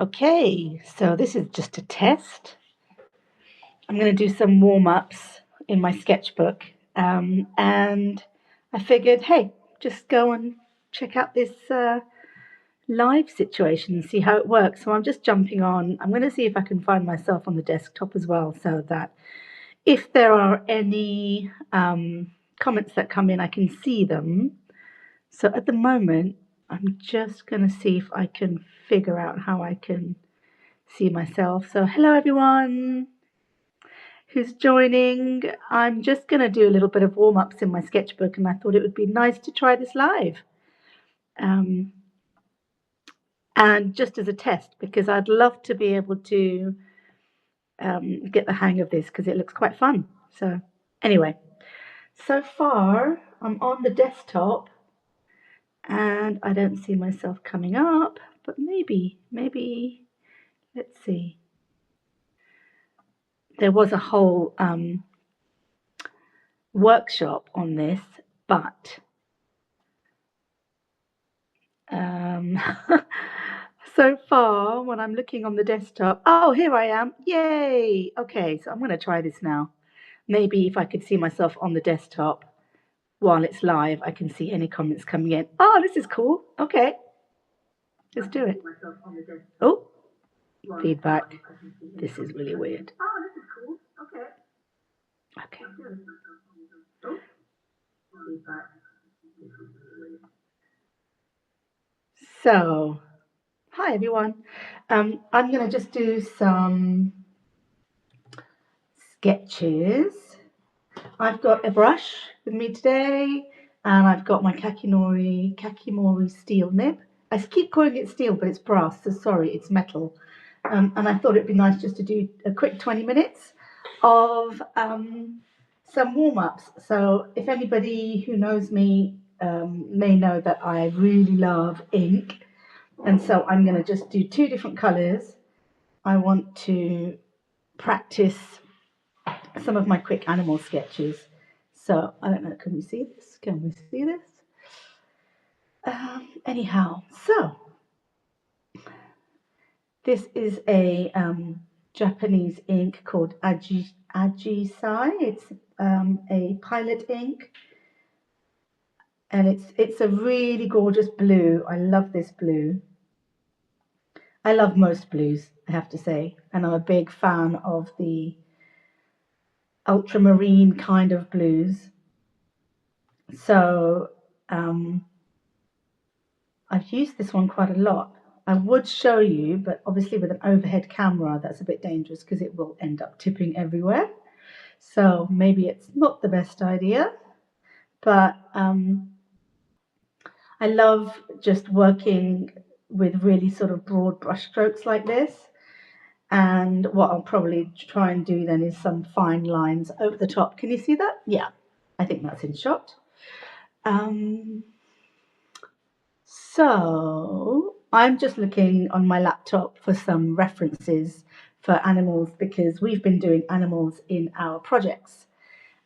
Okay, so this is just a test. I'm going to do some warm-ups in my sketchbook, and I figured, hey, just go and check out this live situation and see how it works. So I'm just jumping on. I'm going to see if I can find myself on the desktop as well, so that if there are any comments that come in, I can see them. So at the moment, I'm just going to see if I can figure out how I can see myself. So hello everyone who's joining. I'm just going to do a little bit of warm-ups in my sketchbook, and I thought it would be nice to try this live. And just as a test, because I'd love to be able to get the hang of this, because it looks quite fun. So anyway, so far I'm on the desktop and I don't see myself coming up, but maybe, let's see. There was a whole workshop on this, but so far when I'm looking on the desktop, oh, here I am. Yay. Okay, so I'm going to try this now. Maybe if I could see myself on the desktop while it's live, I can see any comments coming in. Oh, this is cool. Okay, let's do it. Oh, feedback. This is really weird. Oh, this is cool. Okay. Okay. So, hi everyone. I'm going to just do some sketches. I've got a brush with me today, and I've got my Kakimori steel nib. I keep calling it steel, but it's brass, so sorry, it's metal. And I thought it'd be nice just to do a quick 20 minutes of some warm-ups. So if anybody who knows me may know that I really love ink, and so I'm going to just do 2 different colors. I want to practice some of my quick animal sketches. So I don't know, can we see this? Can we see this? Anyhow, so this is a Japanese ink called Ajisai. It's a pilot ink, and it's a really gorgeous blue. I love this blue. I love most blues, I have to say, and I'm a big fan of the ultramarine kind of blues. So I've used this one quite a lot. I would show you, but obviously with an overhead camera, that's a bit dangerous because it will end up tipping everywhere. So maybe it's not the best idea, but I love just working with really sort of broad brush strokes like this. And what I'll probably try and do then is some fine lines over the top. Can you see that? Yeah, I think that's in shot. So I'm just looking on my laptop for some references for animals because we've been doing animals in our projects.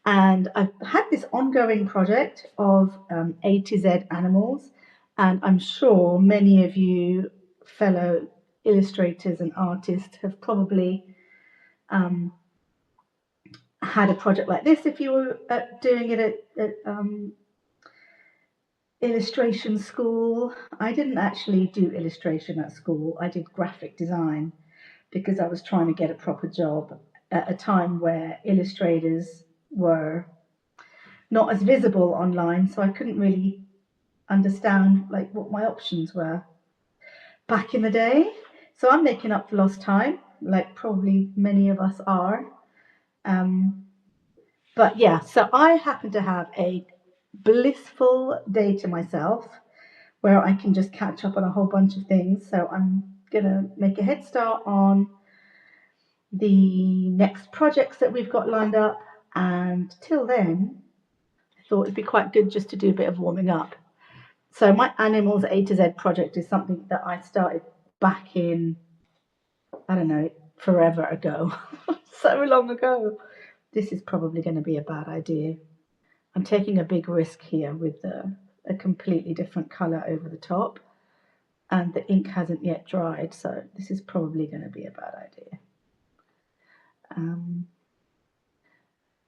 And I've had this ongoing project of A to Z animals. And I'm sure many of you fellow illustrators and artists have probably had a project like this if you were doing it at illustration school. I didn't actually do illustration at school. I did graphic design because I was trying to get a proper job at a time where illustrators were not as visible online, so I couldn't really understand like what my options were back in the day. So I'm making up for lost time, like probably many of us are. But yeah, so I happen to have a blissful day to myself where I can just catch up on a whole bunch of things. So I'm going to make a head start on the next projects that we've got lined up. And till then, I thought it'd be quite good just to do a bit of warming up. So my Animals A to Z project is something that I started back in, I don't know, forever ago, so long ago. This is probably going to be a bad idea. I'm taking a big risk here with a completely different color over the top. and the ink hasn't yet dried, so this is probably going to be a bad idea.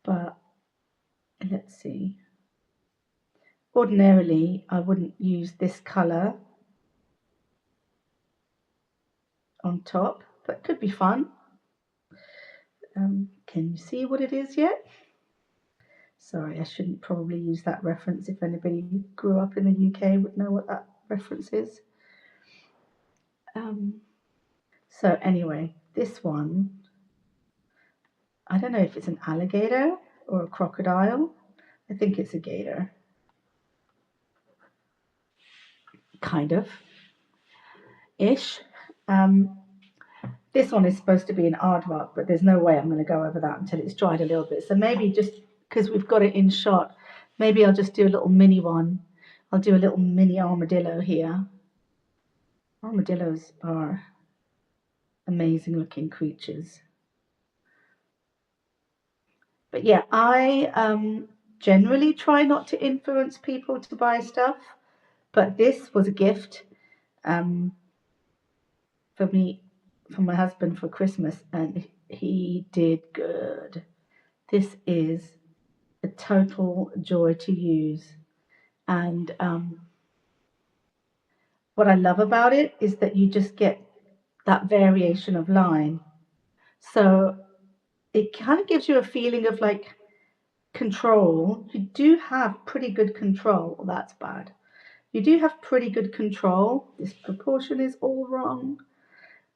But let's see. Ordinarily, I wouldn't use this colour on top, but it could be fun. Can you see what it is yet? Sorry, I shouldn't probably use that reference. If anybody who grew up in the UK would know what that reference is. So anyway, this one, I don't know if it's an alligator or a crocodile. I think it's a gator. Kind of. Ish. This one is supposed to be an aardvark, but there's no way I'm going to go over that until it's dried a little bit. So maybe just because we've got it in shot, maybe I'll just do a little mini one. I'll do a little mini armadillo here. Armadillos are amazing looking creatures. But yeah, I generally try not to influence people to buy stuff, but this was a gift for me, for my husband for Christmas, and he did good. This is a total joy to use, and what I love about it is that you just get that variation of line. So it kind of gives you a feeling of like control. You do have pretty good control. That's bad. You do have pretty good control. This proportion is all wrong.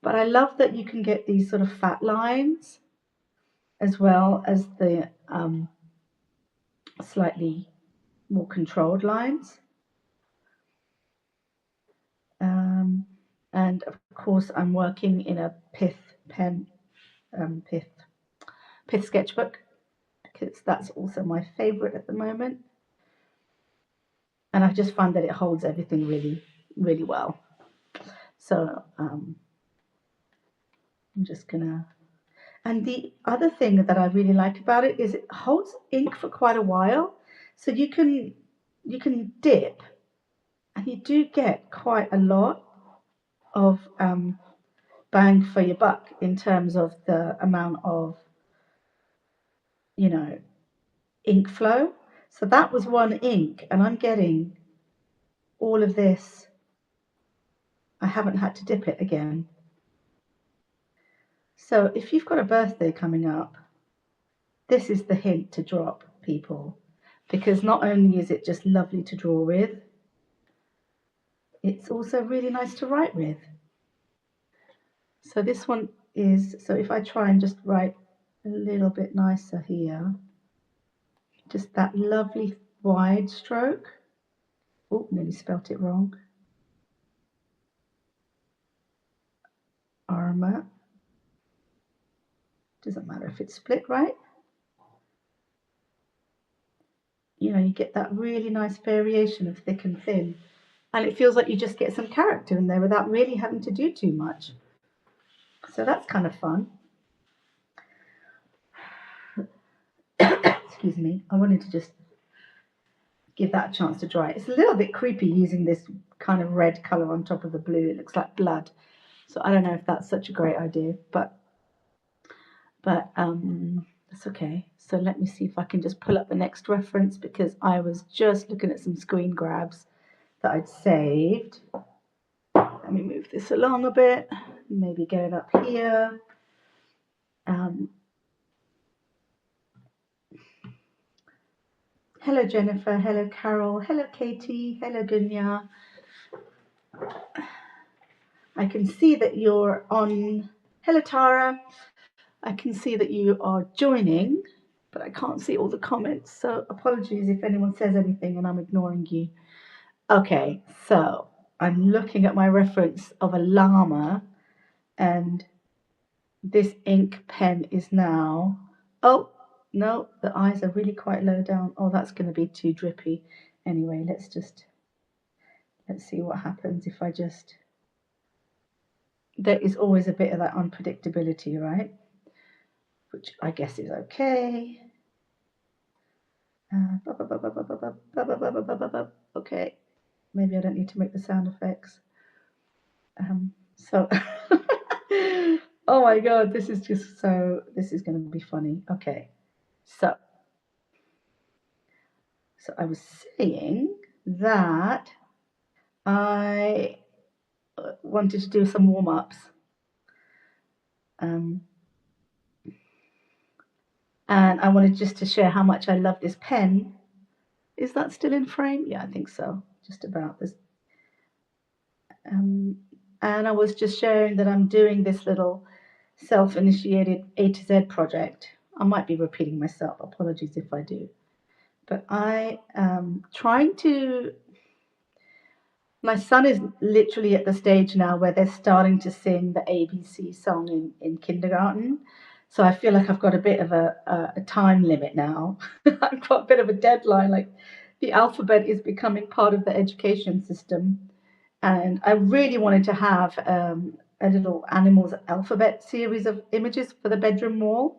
But I love that you can get these sort of fat lines as well as the slightly more controlled lines. And of course, I'm working in a Pith pen, Pith sketchbook, because that's also my favorite at the moment. And I just find that it holds everything really, really well. So I'm just gonna. And the other thing that I really like about it is it holds ink for quite a while. So you can dip, and you do get quite a lot of bang for your buck in terms of the amount of, ink flow. So that was one ink, and I'm getting all of this. I haven't had to dip it again. So if you've got a birthday coming up, this is the hint to drop, people, because not only is it just lovely to draw with, it's also really nice to write with. So this one is, so if I try and just write a little bit nicer here, just that lovely wide stroke. Oh, nearly spelt it wrong. Armor. Doesn't matter if it's split right. You get that really nice variation of thick and thin. And it feels like you just get some character in there without really having to do too much. So that's kind of fun. Excuse me. I wanted to just give that a chance to dry. It's a little bit creepy using this kind of red colour on top of the blue. It looks like blood. So I don't know if that's such a great idea, but that's okay. So let me see if I can just pull up the next reference, because I was just looking at some screen grabs that I'd saved. Let me move this along a bit, maybe get it up here. Hello Jennifer, hello Carol, hello Katie, hello Gunya. I can see that you're on. Hello Tara. I can see that you are joining, but I can't see all the comments, so apologies if anyone says anything and I'm ignoring you. Okay, so I'm looking at my reference of a llama, and this ink pen is now, oh no, the eyes are really quite low down. Oh, that's going to be too drippy. Anyway, let's see what happens if I just, there is always a bit of that unpredictability, right? Which I guess is okay. Okay, maybe I don't need to make the sound effects. So, oh my God, this is going to be funny. Okay, so I was saying that I wanted to do some warm-ups. And I wanted just to share how much I love this pen. Is that still in frame? Yeah, I think so. Just about this. And I was just sharing that I'm doing this little self-initiated A to Z project. I might be repeating myself. Apologies if I do. But I am trying to. My son is literally at the stage now where they're starting to sing the ABC song in kindergarten. So I feel like I've got a bit of a time limit now. I've got a bit of a deadline. Like the alphabet is becoming part of the education system. And I really wanted to have a little animals alphabet series of images for the bedroom wall.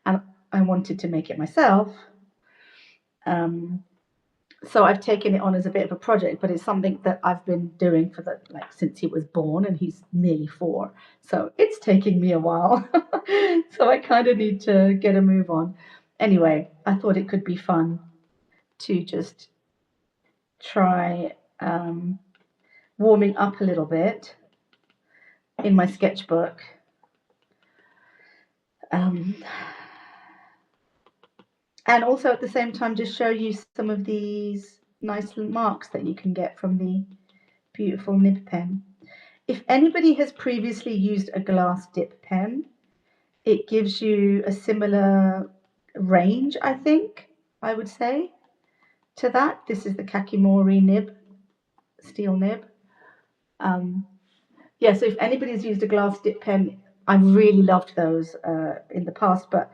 And I wanted to make it myself. So I've taken it on as a bit of a project, but it's something that I've been doing for since he was born, and he's nearly 4. So it's taking me a while. So I kind of need to get a move on. Anyway, I thought it could be fun to just try warming up a little bit in my sketchbook. And also at the same time, just show you some of these nice marks that you can get from the beautiful nib pen. If anybody has previously used a glass dip pen, it gives you a similar range, I think, I would say, to that. This is the Kakimori nib, steel nib. Yeah, so if anybody's used a glass dip pen, I really loved those in the past, but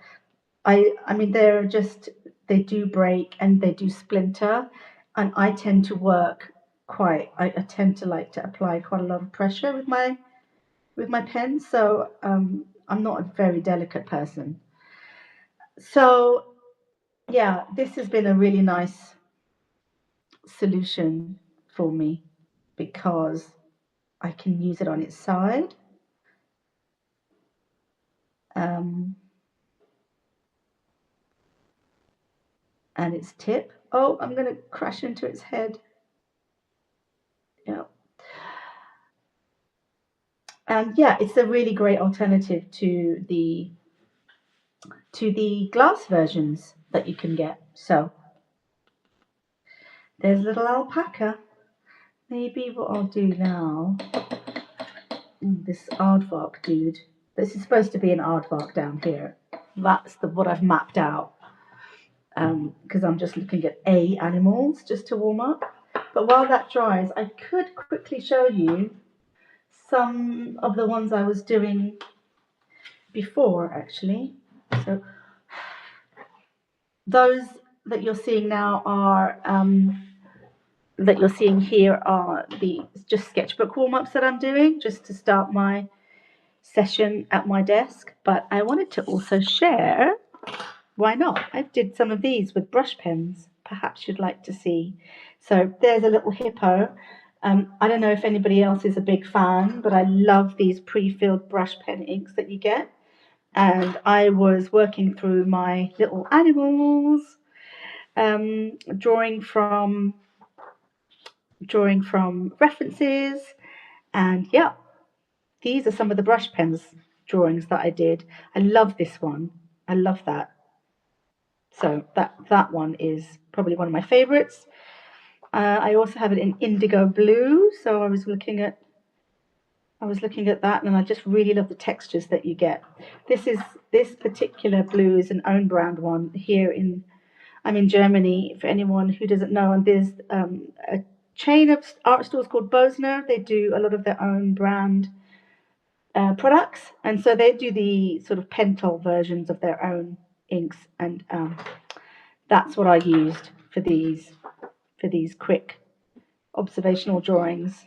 I mean, they do break and they do splinter, and I tend to work I tend to like to apply quite a lot of pressure with my pen, so I'm not a very delicate person. So yeah, this has been a really nice solution for me because I can use it on its side. And its tip. Oh, I'm going to crash into its head. Yeah. And yeah, it's a really great alternative to the glass versions that you can get. So there's little alpaca. Maybe what I'll do now, this aardvark dude. This is supposed to be an aardvark down here. That's what I've mapped out. Because I'm just looking at animals just to warm up. But while that dries, I could quickly show you some of the ones I was doing before, actually. So those that you're seeing now are that you're seeing here are the just sketchbook warm-ups that I'm doing just to start my session at my desk. But I wanted to also share, why not? I did some of these with brush pens. Perhaps you'd like to see. So there's a little hippo. I don't know if anybody else is a big fan, but I love these pre-filled brush pen inks that you get. And I was working through my little animals, drawing from references, and yeah, these are some of the brush pens drawings that I did. I love this one. I love that. So that one is probably one of my favorites. I also have it in indigo blue, so I was looking at that, and I just really love the textures that you get. This particular blue is an own brand one here I'm in Germany, for anyone who doesn't know, and there's a chain of art stores called Bosner. They do a lot of their own brand products, and so they do the sort of Pentel versions of their own inks, and that's what I used for these quick observational drawings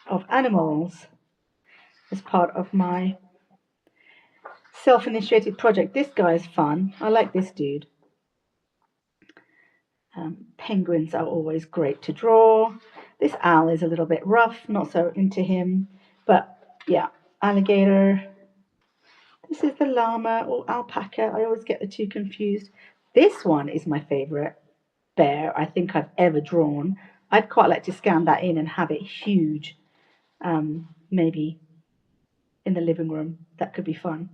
of animals as part of my self-initiated project. This guy's fun. I like this dude. Penguins are always great to draw. This owl is a little bit rough, not so into him, but Yeah, alligator. This is the llama or alpaca. I always get the two confused. This one is my favorite bear I think I've ever drawn. I'd quite like to scan that in and have it huge, maybe in the living room. That could be fun.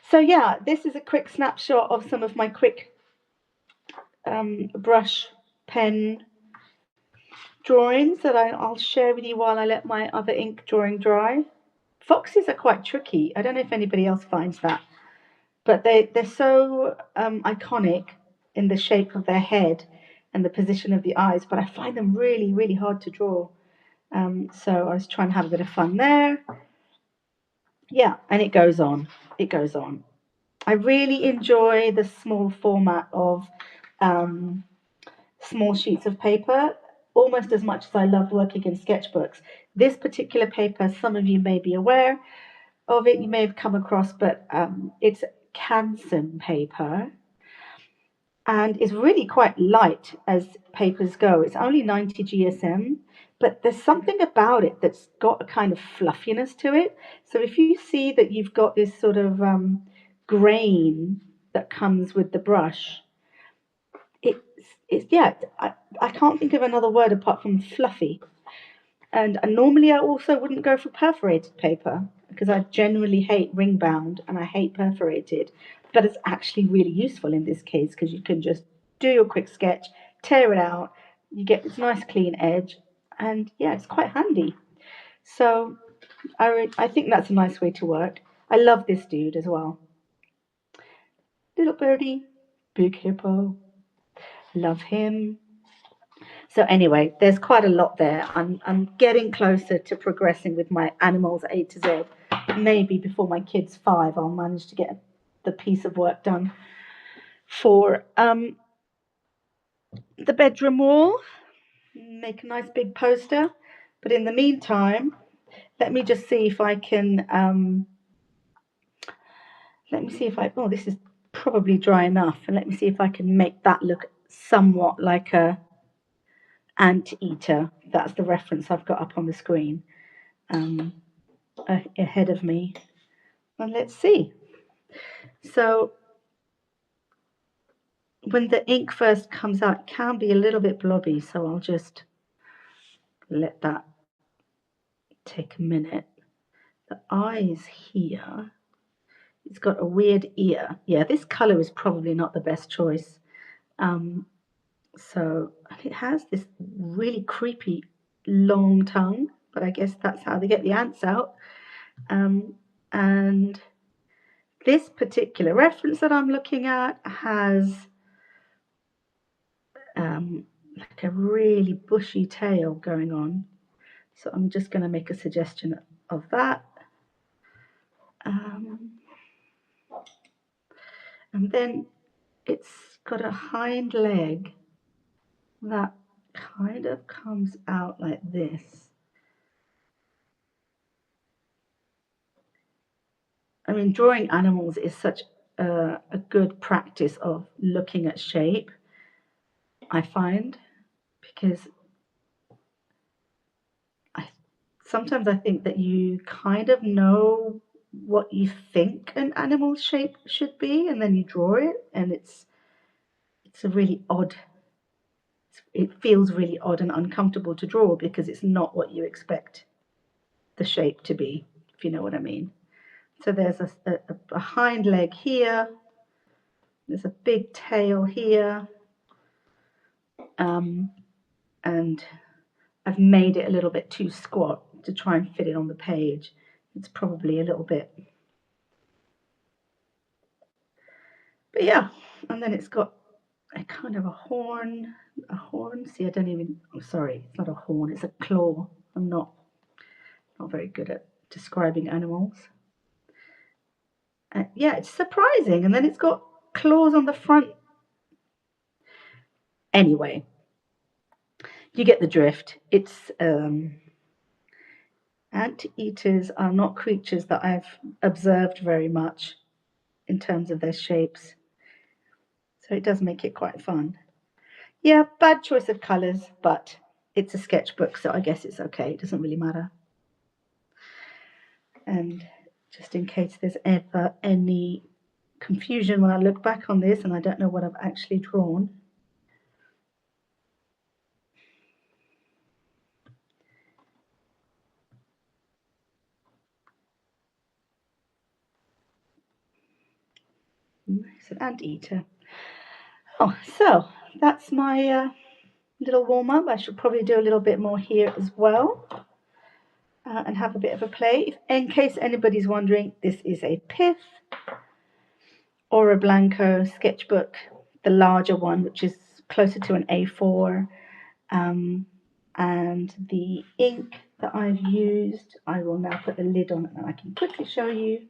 So yeah, this is a quick snapshot of some of my quick brush pen drawings that I'll share with you while I let my other ink drawing dry. Foxes are quite tricky. I don't know if anybody else finds that, but they're so iconic in the shape of their head and the position of the eyes, but I find them really, really hard to draw. So I was trying to have a bit of fun there. Yeah, and it goes on. It goes on. I really enjoy the small format of small sheets of paper, almost as much as I love working in sketchbooks. This particular paper, some of you may be aware of it, you may have come across, but it's Canson paper and is really quite light as papers go. It's only 90 GSM, but there's something about it that's got a kind of fluffiness to it. So if you see that you've got this sort of grain that comes with the brush, it's yeah, I can't think of another word apart from fluffy. And normally I also wouldn't go for perforated paper because I generally hate ring bound and I hate perforated. But it's actually really useful in this case because you can just do a quick sketch, tear it out, you get this nice clean edge, and yeah, it's quite handy. So I think that's a nice way to work. I love this dude as well. Little birdie, big hippo, love him. So anyway, there's quite a lot there. I'm getting closer to progressing with my animals A to Z. Maybe before my kid's 5, I'll manage to get the piece of work done for the bedroom wall. Make a nice big poster. But in the meantime, let me just see if I can. Let me see if I. Oh, this is probably dry enough. And let me see if I can make that look somewhat like a anteater. That's the reference I've got up on the screen. Ahead of me, and let's see. So when the ink first comes out, it can be a little bit blobby, so I'll just let that take a minute. The eyes here, it's got a weird ear. Yeah, this color is probably not the best choice. So it has this really creepy long tongue, but I guess that's how they get the ants out. And this particular reference that I'm looking at has like a really bushy tail going on. So I'm just going to make a suggestion of that. And then it's got a hind leg that kind of comes out like this. I mean, drawing animals is such a good practice of looking at shape, I find, because sometimes I think that you kind of know what you think an animal's shape should be, and then you draw it, and it's a really odd. It feels really odd and uncomfortable to draw because it's not what you expect the shape to be, if you know what I mean. So there's a hind leg here. There's a big tail here, and I've made it a little bit too squat to try and fit it on the page. It's probably a little bit. But yeah, and then it's got a kind of a horn. See, I'm sorry, it's not a horn, it's a claw. I'm not very good at describing animals. Yeah, it's surprising. And then it's got claws on the front. Anyway, you get the drift. It's anteaters are not creatures that I've observed very much in terms of their shapes. So it does make it quite fun. Yeah, bad choice of colours, but it's a sketchbook, so I guess it's okay. It doesn't really matter. And just in case there's ever any confusion when I look back on this and I don't know what I've actually drawn. It's an anteater. Oh, so that's my little warm-up. I should probably do a little bit more here as well and have a bit of a play. In case anybody's wondering, this is a Pith Oro Blanco sketchbook, the larger one, which is closer to an A4. And the ink that I've used, I will now put the lid on and I can quickly show you.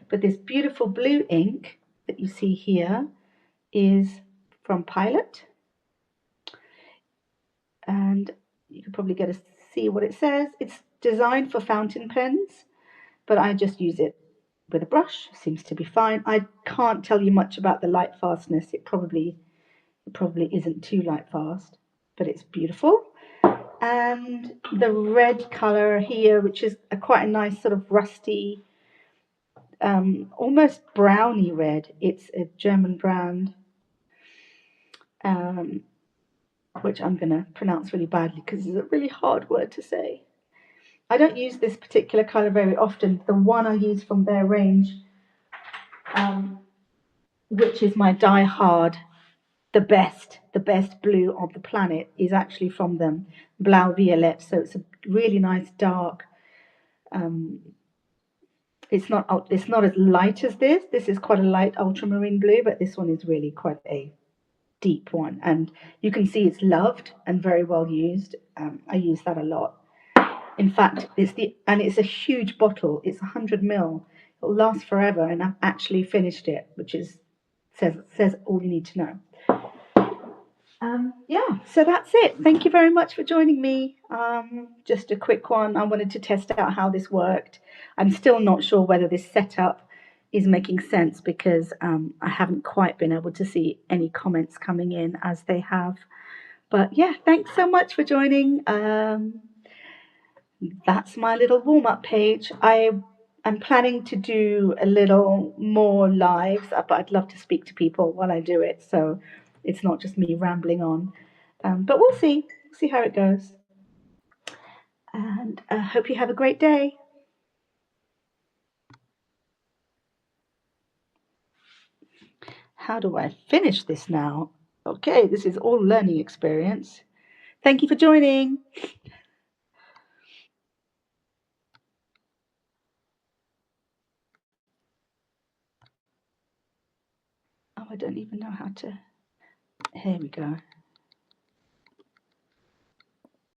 But this beautiful blue ink that you see here is from Pilot. And you can probably get to see what it says. It's designed for fountain pens, but I just use it with a brush. Seems to be fine. I can't tell you much about the light fastness. It probably isn't too light fast, but it's beautiful. And the red color here, which is quite a nice sort of rusty, almost browny red. It's a German brand, which I'm going to pronounce really badly because it's a really hard word to say. I don't use this particular color very often. The one I use from their range, which is my Die Hard, the best blue of the planet, is actually from them, Blau Violet. So it's a really nice dark. It's not as light as this. This is quite a light ultramarine blue, but this one is really quite a deep one, and you can see it's loved and very well used. I use that a lot. In fact, it's a huge bottle. It's 100 ml. It'll last forever, and I've actually finished it, which says all you need to know. Yeah, so that's it. Thank you very much for joining me. Just a quick one. I wanted to test out how this worked. I'm still not sure whether this setup is making sense because I haven't quite been able to see any comments coming in as they have. But yeah, thanks so much for joining. That's my little warm-up page. I'm planning to do a little more lives, but I'd love to speak to people while I do it, so it's not just me rambling on. But we'll see how it goes. And I hope you have a great day. How do I finish this now? Okay, this is all learning experience. Thank you for joining. Oh, I don't even know how to. Here we go.